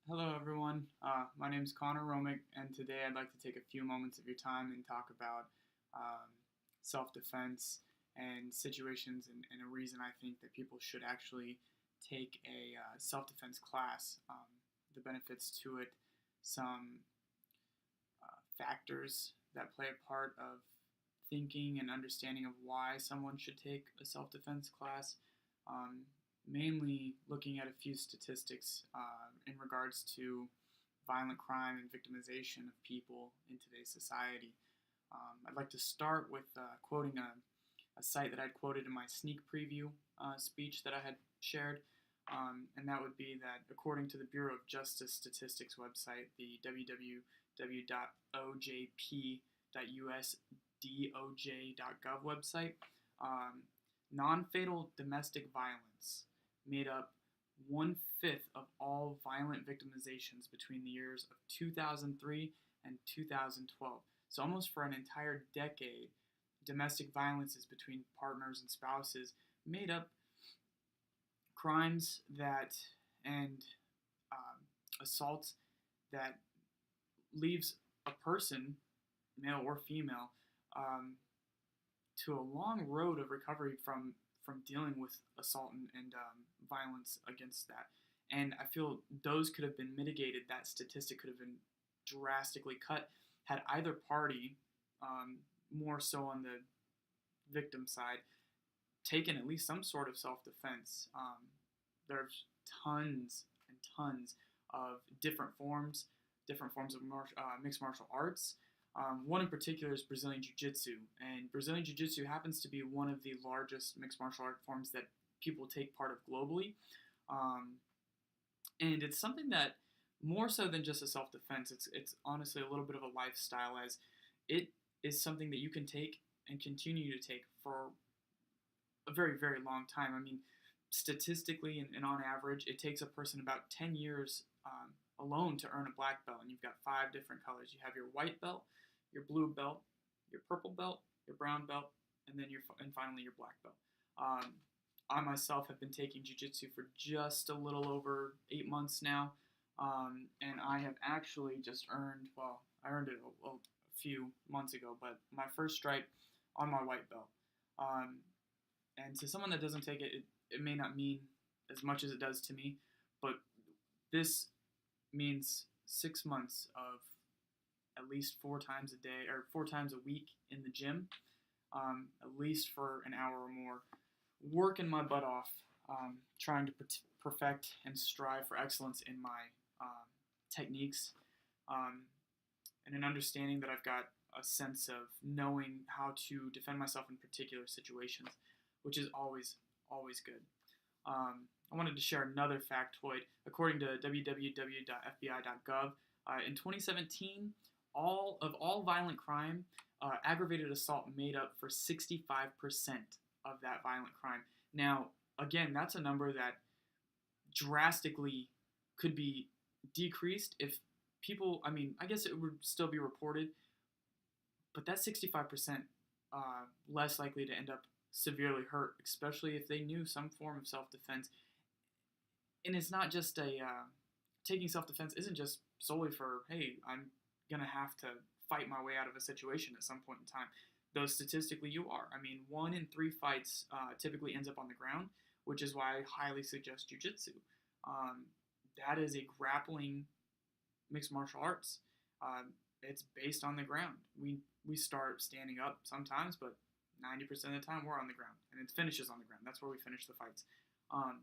Hello, everyone. My name is Connor Romick, and today I'd like to take a few moments of your time and talk about um, self defense and situations and a reason I think that people should actually take a self defense class, the benefits to it, some factors that play a part of thinking and understanding of why someone should take a self defense class. Um, Mainly looking at a few statistics in regards to violent crime and victimization of people in today's society. I'd like to start with quoting a site that I'd quoted in my sneak preview speech that I had shared, and that would be that according to the Bureau of Justice Statistics website, the www.ojp.usdoj.gov website, um, non fatal domestic violence made up one fifth of all violent victimizations between the years of 2003 and 2012. So, almost for an entire decade, domestic violences between partners and spouses made up crimes that and assaults that leaves a person, male or female, um, to a long road of recovery from dealing with assault and violence against that. And I feel those could have been mitigated. That statistic could have been drastically cut had either party, more so on the victim side, taken at least some sort of self defense. There's tons and tons of different forms of mixed martial arts. One in particular is Brazilian Jiu Jitsu, and Brazilian Jiu Jitsu happens to be one of the largest mixed martial art forms that people take part of globally. Um, and it's something that more so than just a self defense, it's honestly a little bit of a lifestyle, as it is something that you can take and continue to take for a very very long time. I mean, statistically and on average, it takes a person about 10 years alone to earn a black belt, and you've got five different colors. You have your white belt, your blue belt, your purple belt, your brown belt, and then and finally your black belt. Um, I myself have been taking jiu-jitsu for just a little over 8 months now, and I have actually just earned, well, I earned it a few months ago, but my first stripe on my white belt. Um, and to someone that doesn't take it, it may not mean as much as it does to me, but this means 6 months of at least 4 times a day or 4 times a week in the gym, at least for an hour or more, working my butt off, trying to perfect and strive for excellence in my techniques, um, and an understanding that I've got a sense of knowing how to defend myself in particular situations, which is always good. I wanted to share another factoid. According to www.fbi.gov, in 2017, all violent crime, aggravated assault made up for 65% of that violent crime. Now, again, that's a number that drastically could be decreased if people. I mean, I guess it would still be reported, but that's 65% less likely to end up severely hurt, especially if they knew some form of self defense. And it's not just taking self defense isn't just solely for, hey, I'm gonna have to fight my way out of a situation at some point in time. Though statistically you are. I mean, 1 in 3 fights typically ends up on the ground, which is why I highly suggest jujitsu. Um, that is a grappling mixed martial arts. It's based on the ground. We start standing up sometimes, but 90% of the time we're on the ground, and it finishes on the ground. That's where we finish the fights. Um,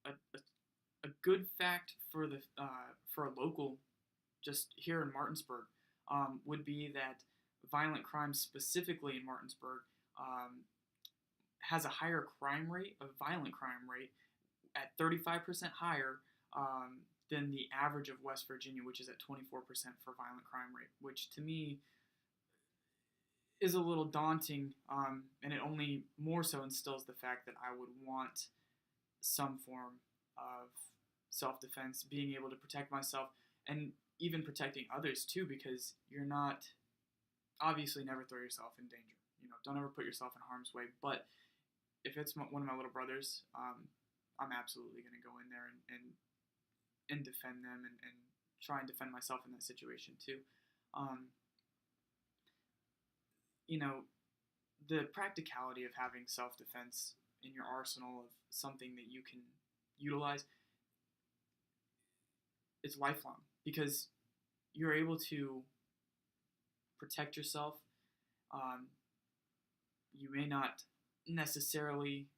a, a, a good fact for a local, just here in Martinsburg, would be that violent crime, specifically in Martinsburg, has a higher crime rate, a violent crime rate, at 35% higher than the average of West Virginia, which is at 24% for violent crime rate, which to me is a little daunting, and it only more so instills the fact that I would want some form of self defense, being able to protect myself and even protecting others too, because you're not, obviously, never throw yourself in danger. Don't ever put yourself in harm's way. But if it's one of my little brothers, I'm absolutely going to go in there and and defend them, and try and defend myself in that situation too. Um, you know, the practicality of having self-defense in your arsenal of something that you can utilize is lifelong, because you're able to protect yourself. Um, you may not necessarily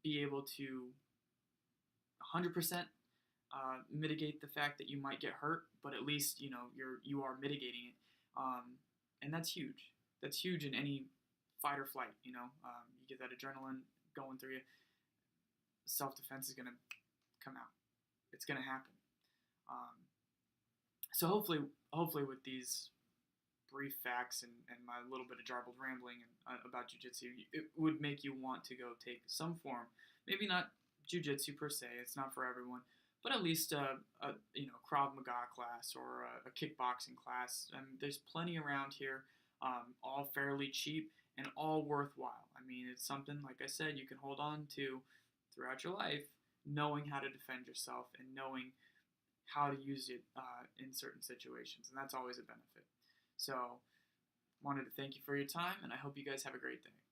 be able to 100% mitigate the fact that you might get hurt, but at least you are mitigating it, and that's huge. That's huge in any fight or flight. You get that adrenaline going through you. Self defense is gonna come out. It's gonna happen. Um, so hopefully with these brief facts and my little bit of jarbled rambling about jujitsu, it would make you want to go take some form. Maybe not jujitsu per se; it's not for everyone, but at least a Krav Maga class or a kickboxing class. There's plenty around here, all fairly cheap and all worthwhile. I mean, it's something, like I said, you can hold on to throughout your life, knowing how to defend yourself and knowing how to use it in certain situations, and that's always a benefit. So, wanted to thank you for your time, and I hope you guys have a great day.